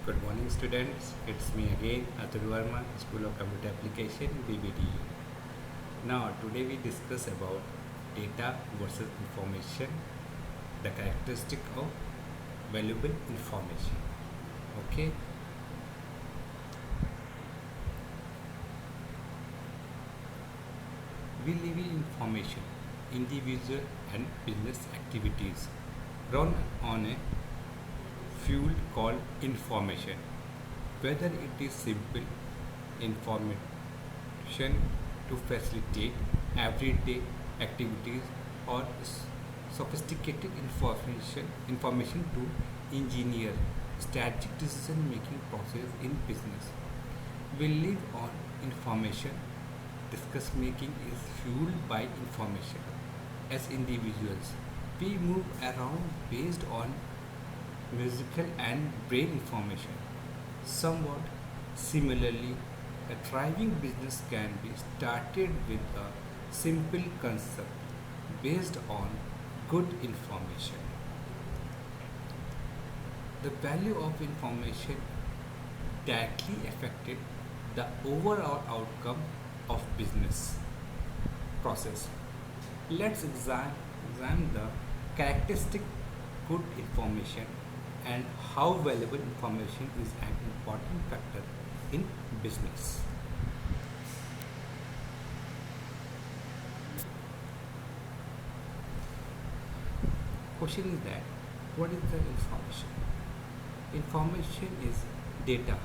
Good morning, students. It's me again, Atul Verma, School of Computer Application, BBDU. Now, today we discuss about data versus information, the characteristic of valuable information. Okay. We live in information, individual and business activities run on a fuel called information. Whether it is simple information to facilitate everyday activities or sophisticated information to engineer strategic decision making process in business. We live on information. Discuss making is fueled by information. As individuals, we move around based on musical and brain information. Somewhat similarly, a thriving business can be started with a simple concept based on good information. The value of information directly affected the overall outcome of business process. Let's examine the characteristic good information and how valuable information is an important factor in business. Question is that what is the information? Information is data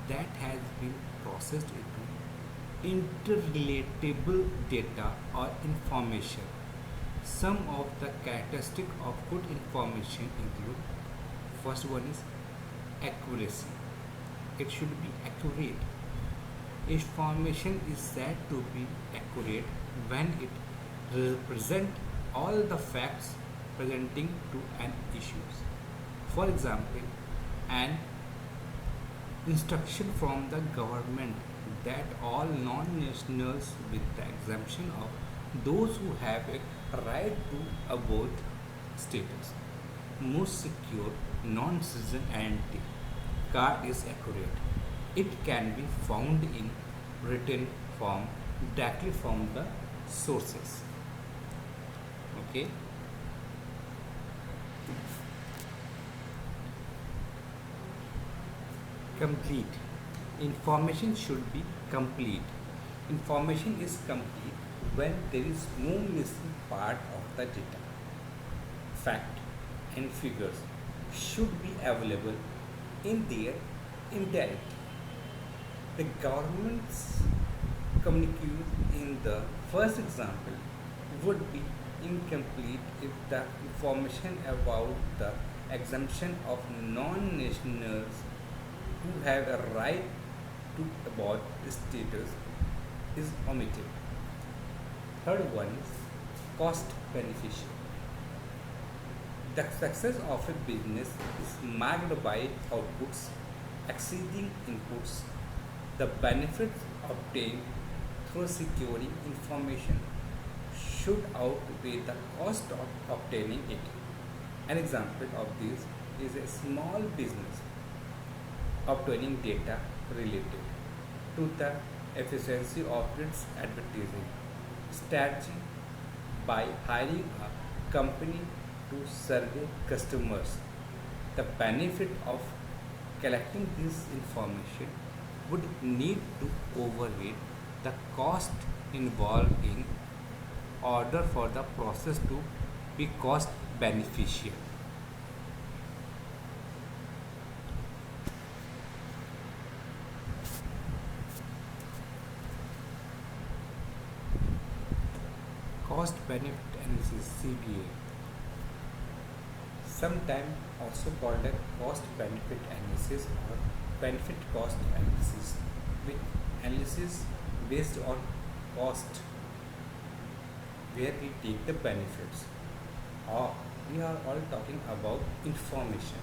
that has been processed into interrelatable data or information. Some of the characteristics of good information include first one is accuracy. It should be accurate. Information is said to be accurate when it represents all the facts presenting to an issue. For example, an instruction from the government that all non-nationals with the exemption of those who have a right to abort status most secure non-citizen entity card is accurate. It can be found in written form directly from the sources. Okay. Complete. Information should be complete. Information is complete when there is no missing part of the data. Fact and figures should be available in their entirety. The government's communique in the first example would be incomplete if the information about the exemption of non-nationals who have a right to abort status is omitted. Third one is cost beneficial. The success of a business is marked by outputs exceeding inputs. The benefits obtained through securing information should outweigh the cost of obtaining it. An example of this is a small business obtaining data related to the efficiency of its advertising strategy by hiring a company to survey customers. The benefit of collecting this information would need to overweight the cost involved in order for the process to be cost beneficial. Cost benefit analysis CBA, sometimes also called a cost benefit analysis or benefit cost analysis, with analysis based on cost where we take the benefits, or we are all talking about information.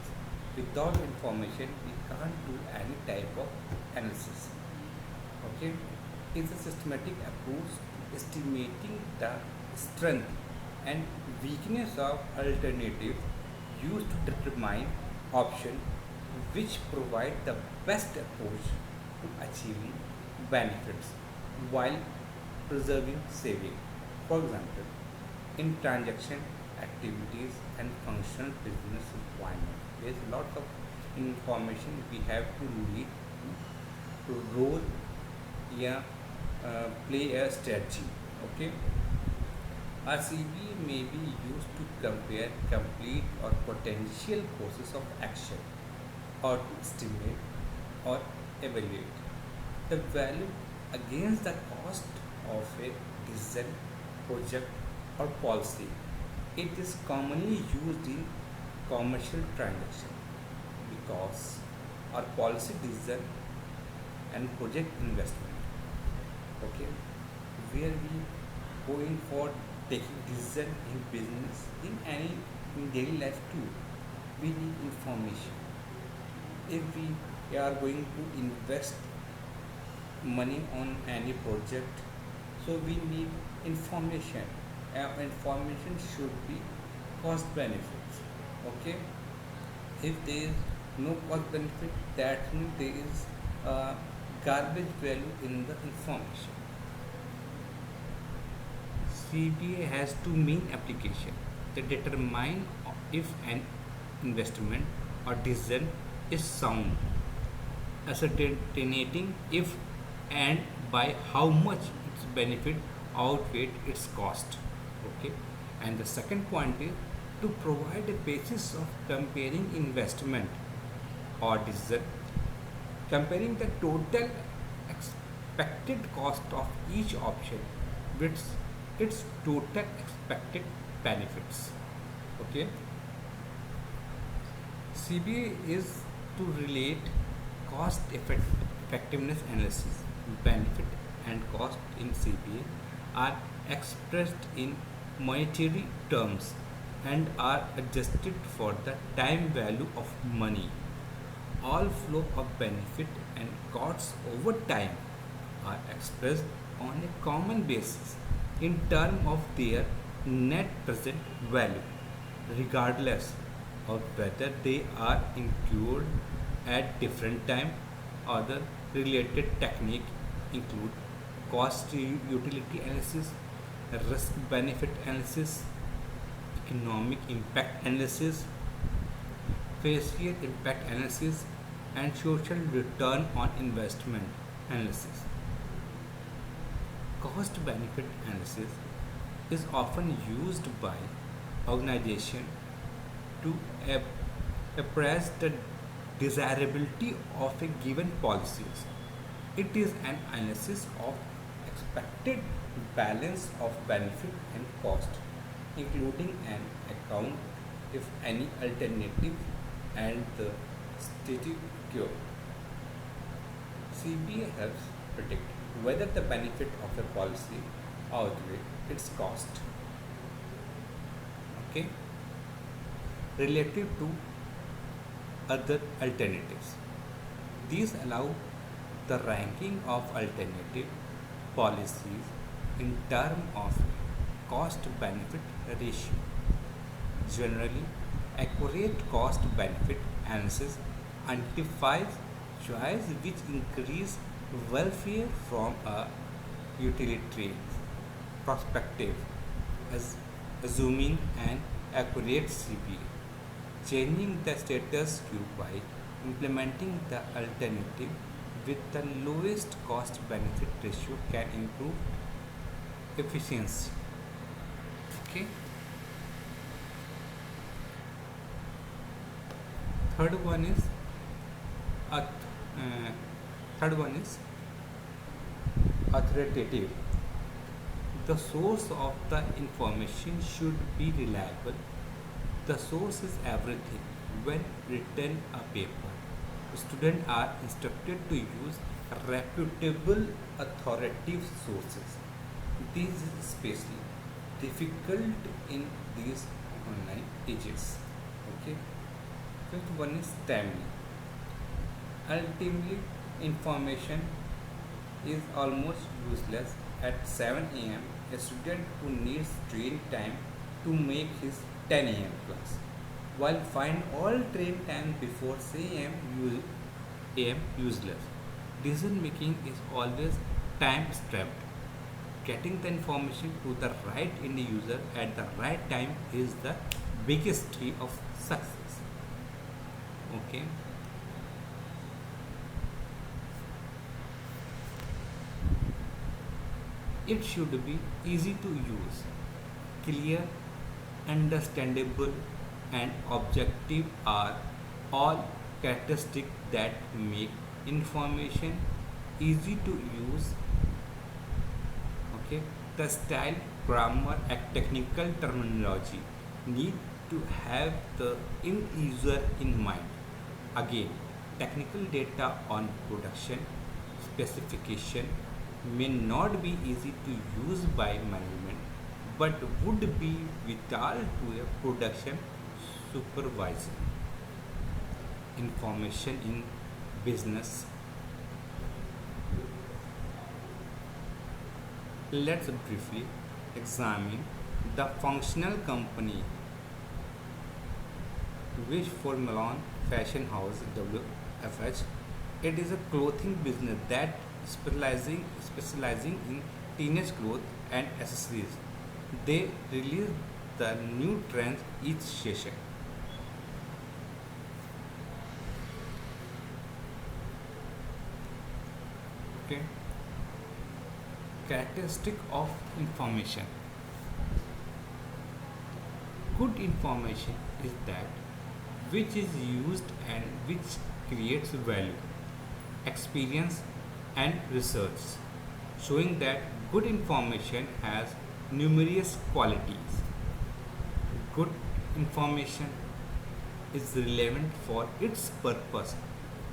Without information we can't do any type of analysis. Okay, is a systematic approach to estimating the strength and weakness of alternative used to determine option which provide the best approach to achieving benefits while preserving saving. For example, in transaction activities and functional business requirement, there is a lot of information we have to read to roll, yeah, play a strategy. Okay, RCB may be used to compare complete or potential courses of action or to estimate or evaluate the value against the cost of a decision, project, or policy. It is commonly used in commercial transaction because our policy decision and project investment, okay, where we going for taking decision in business in any in daily life too, we need information. If we are going to invest money on any project, so we need information. Information should be cost benefits. Okay, if there is no cost benefit, that means there is garbage value in the information. CBA has two main applications that determine if an investment or decision is sound, ascertaining if and by how much its benefit outweigh its cost. Okay, and the second point is to provide a basis of comparing investment or decision, comparing the total expected cost of each option with its total expected benefits. Okay, CBA is to relate effectiveness analysis. Benefit and cost in CBA are expressed in monetary terms and are adjusted for the time value of money. All flow of benefit and costs over time are expressed on a common basis in terms of their net present value, regardless of whether they are incurred at different time. Other related techniques include cost utility analysis, risk benefit analysis, economic impact analysis, facial impact analysis, and social return on investment analysis. Cost benefit analysis is often used by organizations to appraise the desirability of a given policies. It is an analysis of expected balance of benefit and cost, including an account if any alternative and the status quo. CBA helps predict whether the benefit of a policy outweigh its cost. Okay, relative to other alternatives. These allow the ranking of alternative policies in terms of cost benefit ratio. Generally, accurate cost benefit analysis identifies choices which increase welfare from a utilitarian perspective, as assuming an accurate CBA. Changing the status quo by implementing the alternative with the lowest cost benefit ratio can improve efficiency. Okay. Third one is auth- uh, third one is authoritative. The source of the information should be reliable. The source is everything. When written a paper, students are instructed to use reputable authoritative sources. This is especially difficult in these online ages. Okay. Fifth one is timely. Ultimately, information is almost useless at 7 a.m. A student who needs train time to make his 10 a.m. class while find all train time before 6 am useless. Decision making is always time strapped. Getting the information to the right end user at the right time is the biggest key of success. Okay. It should be easy to use, clear, understandable, and objective are all characteristics that make information easy to use. Okay, the style, grammar, and technical terminology need to have the end user in mind. Again, technical data on production specification may not be easy to use by management but would be vital to a production supervisor. Information in business. Let's briefly examine the functional company which for Milan Fashion House WFH. It is a clothing business that specializing in teenage clothes and accessories. They release the new trends each session. Okay. Characteristic of information. Good information is that which is used and which creates value. Experience and research showing that good information has numerous qualities. Good information is relevant for its purpose,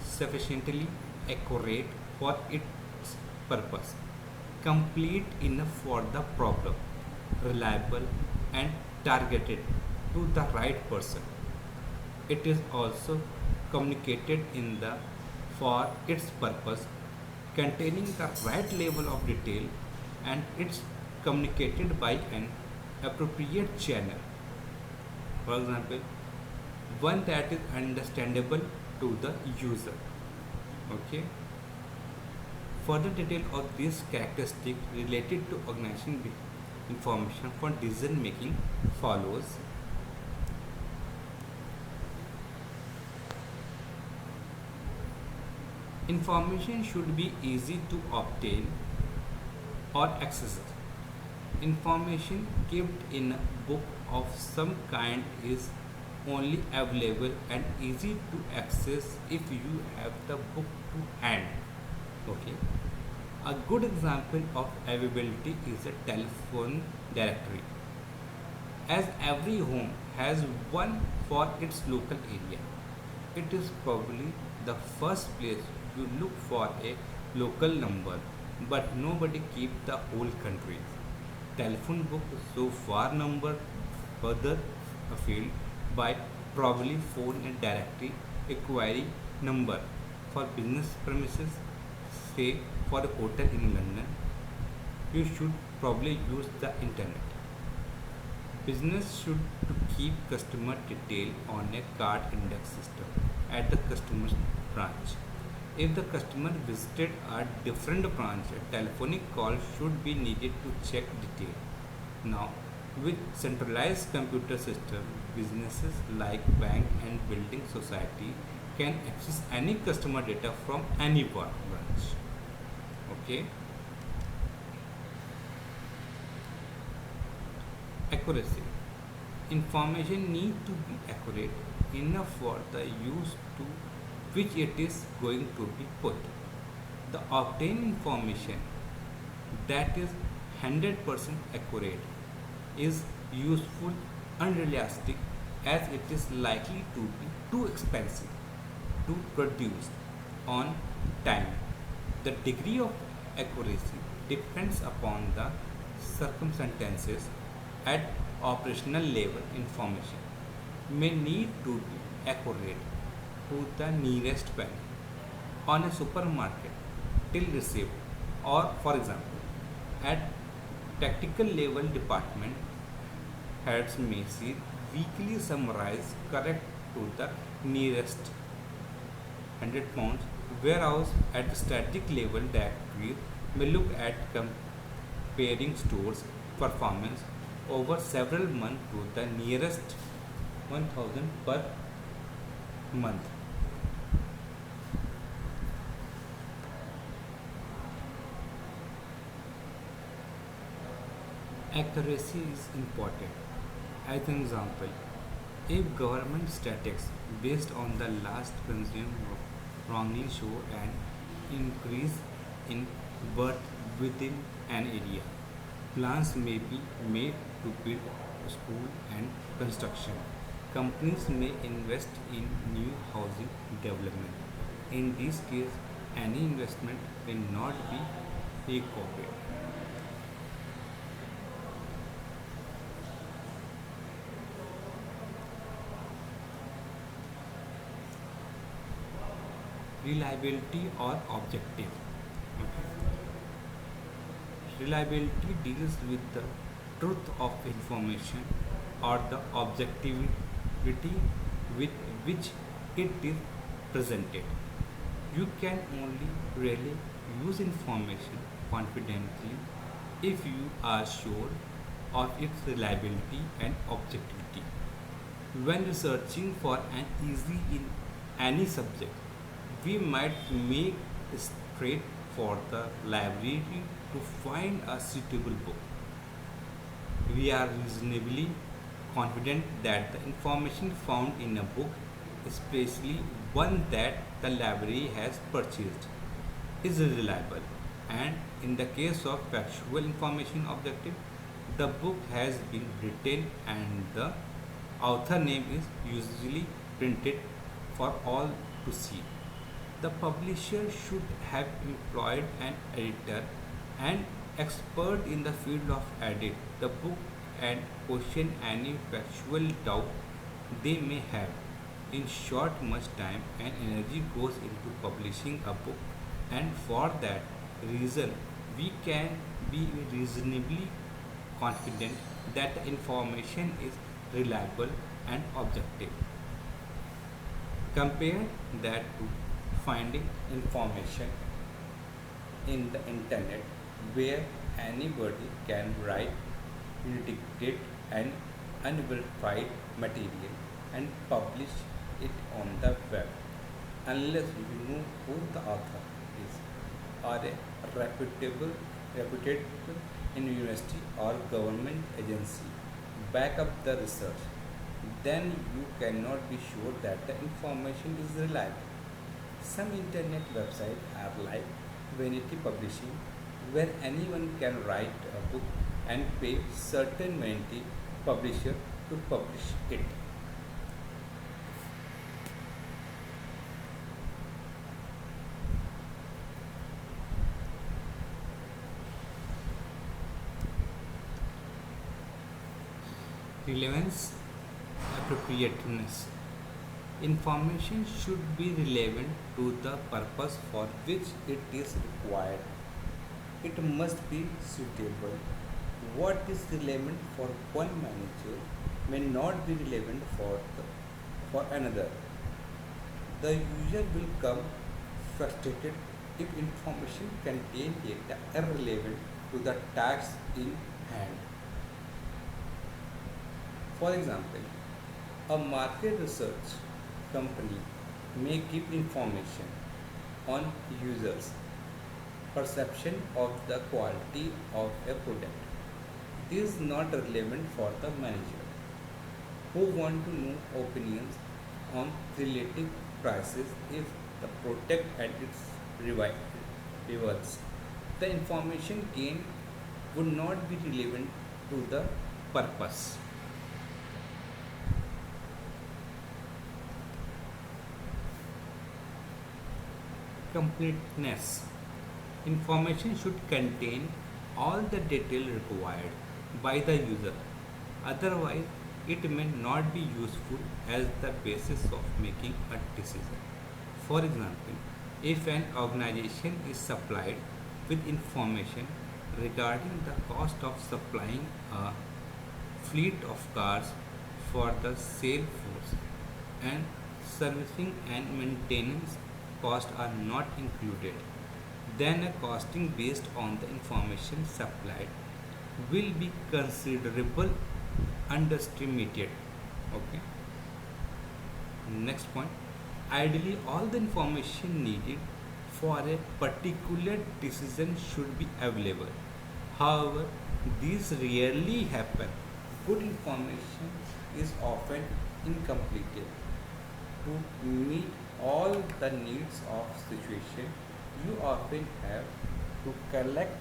sufficiently accurate for its purpose, complete enough for the problem, reliable and targeted to the right person. It is also communicated in the for its purpose, containing the right level of detail, and it's communicated by an appropriate channel. For example, one that is understandable to the user. Okay. Further detail of this characteristic related to organization information for decision making follows. Information should be easy to obtain or access. Information kept in a book of some kind is only available and easy to access if you have the book to hand. Okay. A good example of availability is a telephone directory. As every home has one for its local area, it is probably the first place you look for a local number, but nobody keeps the whole country. Telephone book so far number further afield by probably phone a directory acquiring number for business premises, say for a hotel in London. You should probably use the internet. Business should to keep customer detail on a card index system at the customer's branch. If the customer visited a different branch, a telephonic call should be needed to check detail. Now, with centralized computer system, businesses like bank and building society can access any customer data from any branch. Okay. Accuracy. Information need to be accurate enough for the use to which it is going to be put. The obtained information that is 100% accurate is useful unrealistic as it is likely to be too expensive to produce on time. The degree of accuracy depends upon the circumstances at operational level. Information may need to be accurate to the nearest penny on a supermarket till received, or for example at tactical level department heads may see weekly summarize correct to the nearest 100 pounds, whereas at the static level directory may look at comparing stores performance over several months to the nearest 1000 per month. Accuracy is important. As an example, if government statistics based on the last consumption of wrongly show an increase in birth within an area, plans may be made to build school and construction. Companies may invest in new housing development. In this case, any investment will not be recouped. Reliability or objective. Okay. Reliability deals with the truth of information or the objectivity with which it is presented. You can only really use information confidently if you are sure of its reliability and objectivity. When researching for an easy in any subject, we might make straight for the library to find a suitable book. We are reasonably confident that the information found in a book, especially one that the library has purchased, is reliable. And in the case of factual information objective, the book has been written and the author name is usually printed for all to see. The publisher should have employed an editor and expert in the field of edit the book and question any factual doubt they may have. In short, much time and energy goes into publishing a book, and for that reason, we can be reasonably confident that the information is reliable and objective. Compare that to finding information in the internet where anybody can write, predicted and unverified material and publish it on the web. Unless you know who the author is or a reputed university or government agency back up the research, then you cannot be sure that the information is reliable. Some internet websites are like Vanity Publishing, where anyone can write a book and pay certain vanity publisher to publish it. Relevance, appropriateness. Information should be relevant to the purpose for which it is required. It must be suitable. What is relevant for one manager may not be relevant for another. The user will come frustrated if information contains data irrelevant to the task in hand. For example, a market research company may give information on users' perception of the quality of a product. This is not relevant for the manager who want to know opinions on relative prices if the product and its rivals. The information gained would not be relevant to the purpose. Completeness. Information should contain all the detail required by the user. Otherwise, it may not be useful as the basis of making a decision. For example, if an organization is supplied with information regarding the cost of supplying a fleet of cars for the sales force, and servicing and maintenance costs are not included, then a costing based on the information supplied will be considerable underestimated. Okay. Next point. Ideally, all the information needed for a particular decision should be available. However, these rarely happen. Good information is often incomplete. To meet all the needs of situation, you often have to collect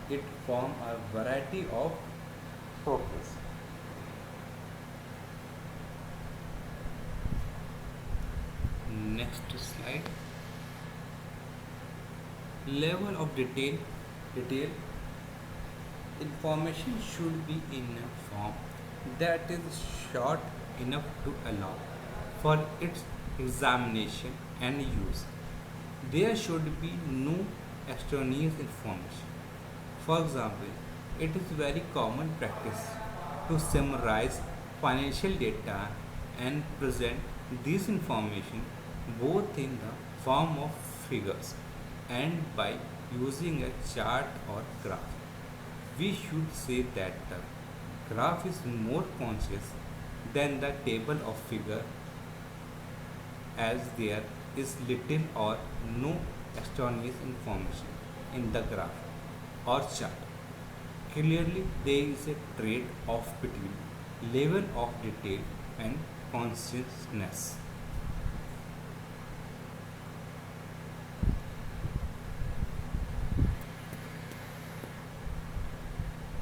it from a variety of sources. Next slide. Level of detail information should be in a form that is short enough to allow for its examination and use. There should be no extraneous information. For example, it is very common practice to summarize financial data and present this information both in the form of figures and by using a chart or graph. We should say that the graph is more conscious than the table of figure, as there is little or no extraneous information in the graph or chart. Clearly, there is a trade-off between level of detail and consciousness.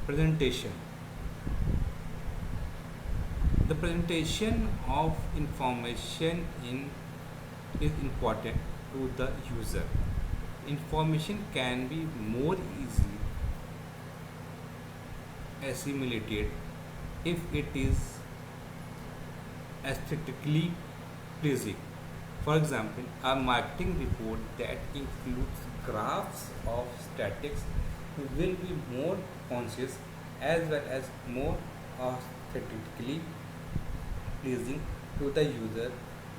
Presentation. The presentation of information is important to the user. Information can be more easily assimilated if it is aesthetically pleasing. For example, a marketing report that includes graphs of statistics will be more conscious as well as more aesthetically pleasing to the user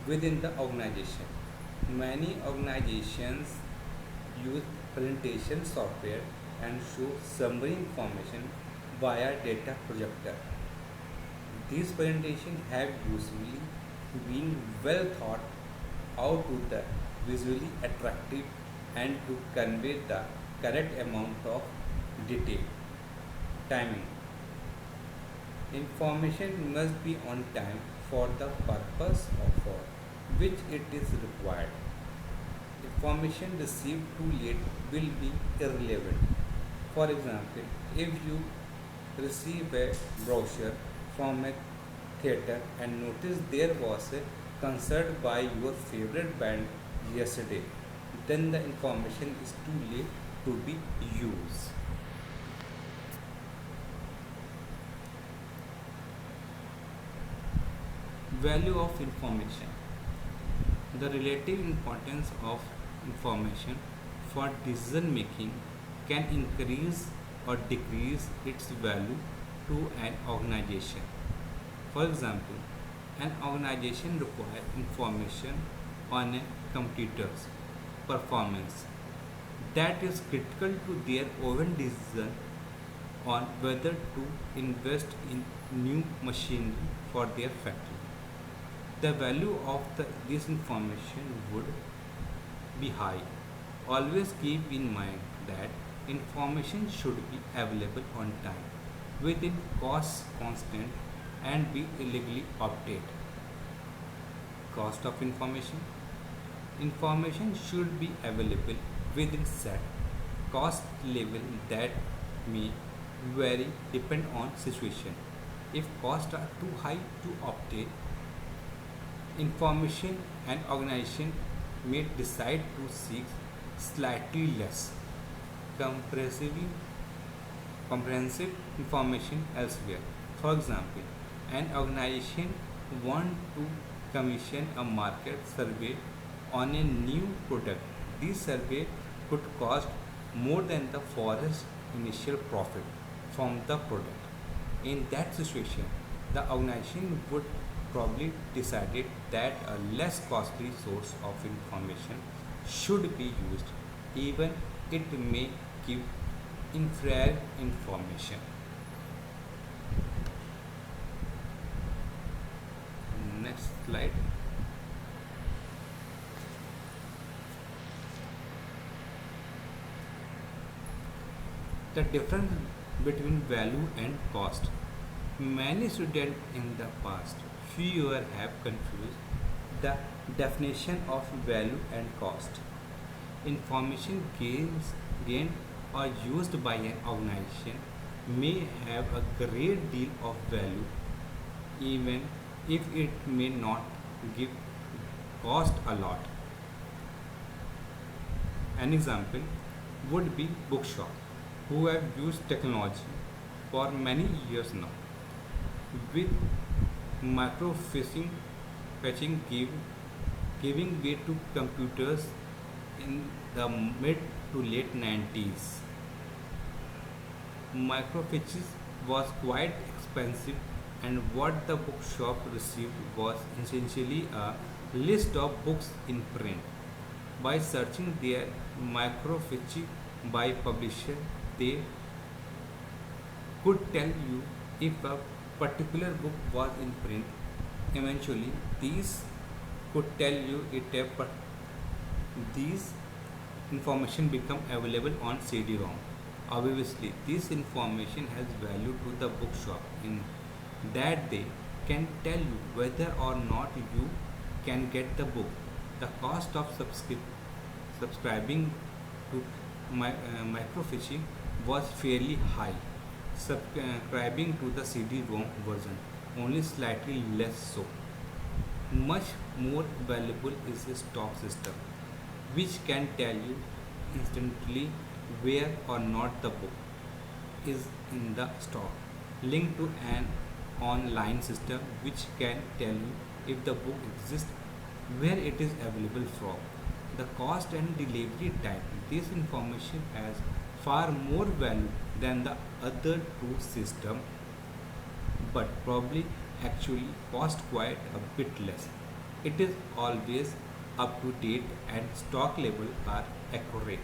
within the organization. Many organizations use presentation software and show summary information via data projector. These presentations have usually been well thought out to the visually attractive and to convey the correct amount of detail. Timing. Information must be on time for the purpose of for which it is required. Information received too late will be irrelevant. For example, if you receive a brochure from a theater and notice there was a concert by your favorite band yesterday, then the information is too late to be used. Value of information. The relative importance of information for decision making can increase or decrease its value to an organization. For example, an organization requires information on a competitor's performance that is critical to their own decision on whether to invest in new machinery for their factory. The value of this information would be high. Always keep in mind that information should be available on time, within cost constant, and be illegally obtained. Cost of information. Information should be available within set cost level that may vary depend on situation. If costs are too high to obtain information, an organization may decide to seek slightly less comprehensive, comprehensive information elsewhere. For example, an organization wants to commission a market survey on a new product. This survey could cost more than the first initial profit from the product. In that situation, the organization would probably decided that a less costly source of information should be used, even it may give inferior information. Next slide. The difference between value and cost. Many students in the past few years have confused the definition of value and cost. Information gained or used by an organization may have a great deal of value even if it may not give cost a lot. An example would be bookshop who have used technology for many years now with microfishing fetching giving way to computers in the mid to late 90s. Microfiches was quite expensive, and what the bookshop received was essentially a list of books in print. By searching their microfiche by publisher, they could tell you if a particular book was in print. Eventually, these could tell you these information become available on CD-ROM. Obviously, this information has value to the bookshop in that they can tell you whether or not you can get the book. The cost of subscribing to microfiche was fairly high. Subscribing to the CD-ROM version only slightly less so. Much more valuable is a stock system, which can tell you instantly where or not the book is in the stock, linked to an online system which can tell you if the book exists, where it is available from, the cost and delivery time. This information has far more value than the other two systems, but probably actually cost quite a bit less. It is always up to date and stock level are accurate.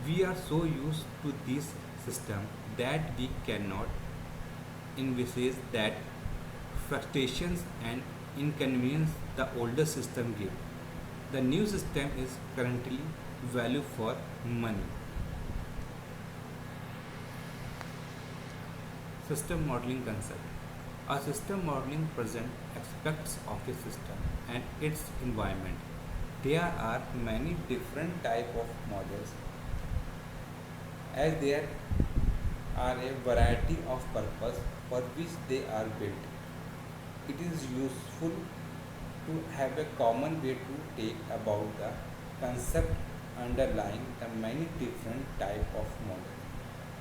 We are so used to this system that we cannot envisage that frustrations and inconvenience the older system gave. The new system is currently value for money. System modeling concept. A system modeling presents aspects of a system and its environment. There are many different type of models as there are a variety of purpose for which they are built. It is useful to have a common way to take about the concept underlying the many different type of models.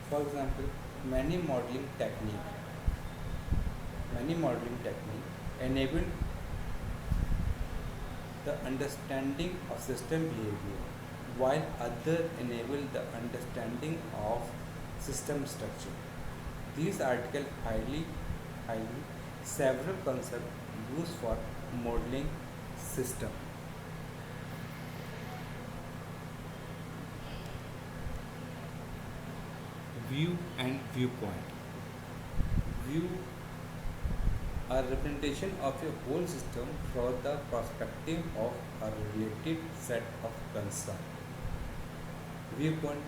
For example, many modeling technique enable the understanding of system behavior, while other enable the understanding of system structure. These articles highly several concepts used for modeling system. View and viewpoint. View a representation of a whole system from the perspective of a related set of concerns. Viewpoint,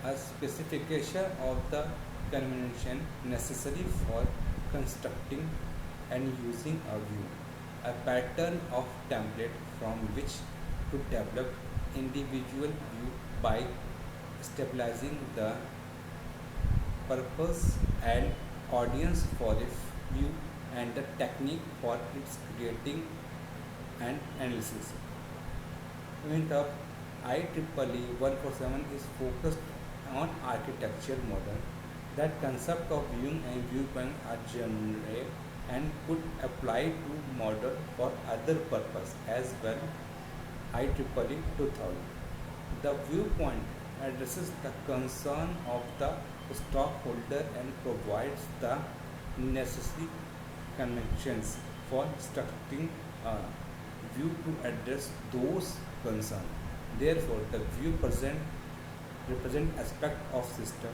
a specification of the convention necessary for constructing and using a view, a pattern of template from which to develop individual view by stabilizing the purpose and audience for a view and the technique for its creating and analysis. Event of IEEE 147 is focused on architecture model. That concept of viewing and viewpoint are general and could apply to model for other purpose as well. IEEE 2000. The viewpoint addresses the concern of the stockholder and provides the necessary connections for structuring a view to address those concerns. Therefore, the view represent aspect of system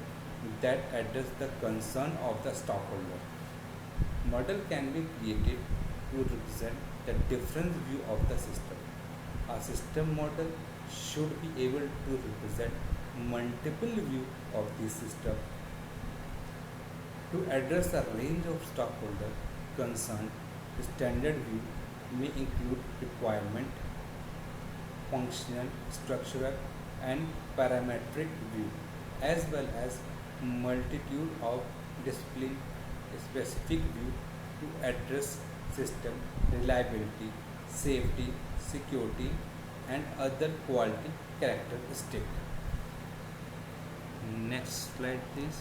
that address the concern of the stockholder. Model can be created to represent the different view of the system. A system model should be able to represent multiple view of the system to address a range of stockholder concern. Standard view may include requirement, functional, structural, and parametric view, as well as multitude of discipline specific view to address system reliability, safety, security, and other quality characteristics. Next slide, please.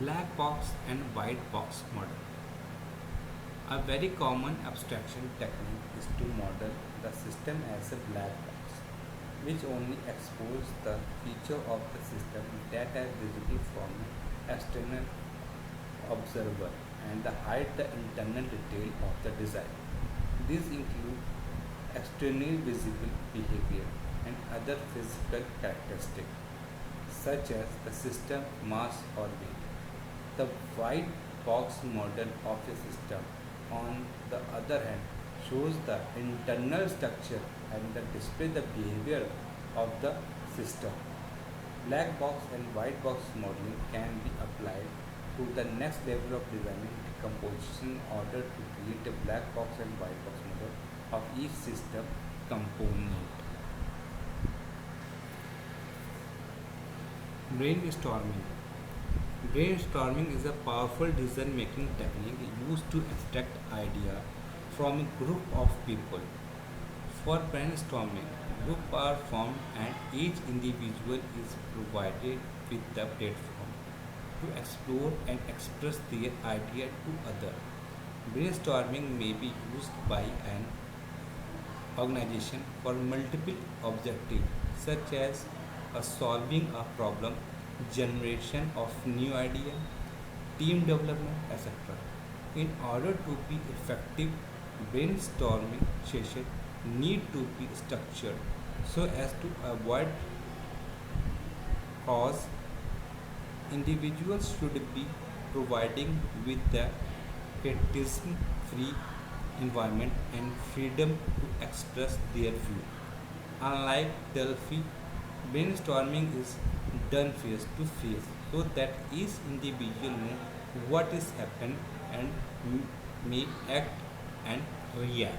Black box and white box model. A very common abstraction technique is to model the system as a black box, which only exposes the feature of the system that are visible from an external observer and hide the internal detail of the design. These include externally visible behavior and other physical characteristics such as the system mass or weight. The white box model of a system, on the other hand, shows the internal structure and the display the behavior of the system. Black box and white box modeling can be applied to the next level of designing decomposition in order to create a black box and white box model of each system component. Brainstorming. Brainstorming is a powerful decision-making technique used to extract ideas from a group of people. For brainstorming, groups are formed and each individual is provided with the platform to explore and express their idea to others. Brainstorming may be used by an organization for multiple objectives such as solving a problem, generation of new idea, team development, etc. In order to be effective, brainstorming session need to be structured so as to avoid cause. Individuals should be providing with the criticism free environment and freedom to express their view. Unlike Delphi, brainstorming is done face to face so that each individual knows what is happened and may act and react.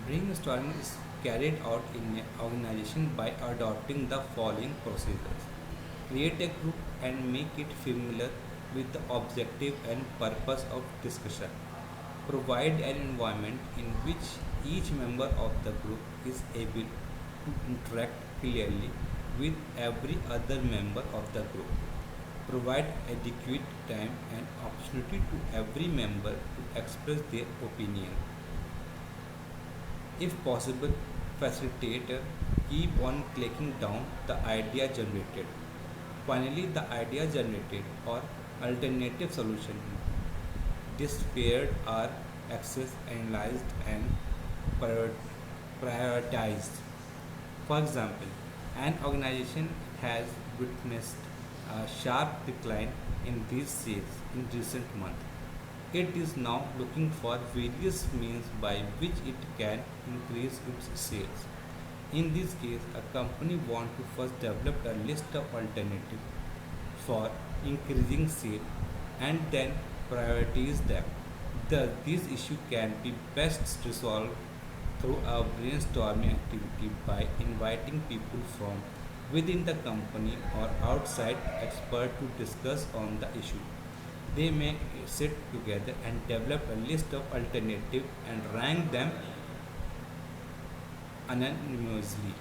Brainstorming is carried out in an organization by adopting the following procedures. Create a group and make it familiar with the objective and purpose of discussion. Provide an environment in which each member of the group is able to interact clearly with every other member of the group. Provide adequate time and opportunity to every member to express their opinion. If possible, facilitator keep on clicking down the idea generated. Finally, the idea generated or alternative solution despaired are accessed, analyzed, and prioritized. For example, an organization has witnessed a sharp decline in these sales in recent months. It is now looking for various means by which it can increase its sales. In this case, a company wants to first develop a list of alternatives for increasing sale and then prioritize them. Thus, this issue can be best resolved through a brainstorming activity by inviting people from within the company or outside experts to discuss on the issue. They may sit together and develop a list of alternatives and rank them anonymously.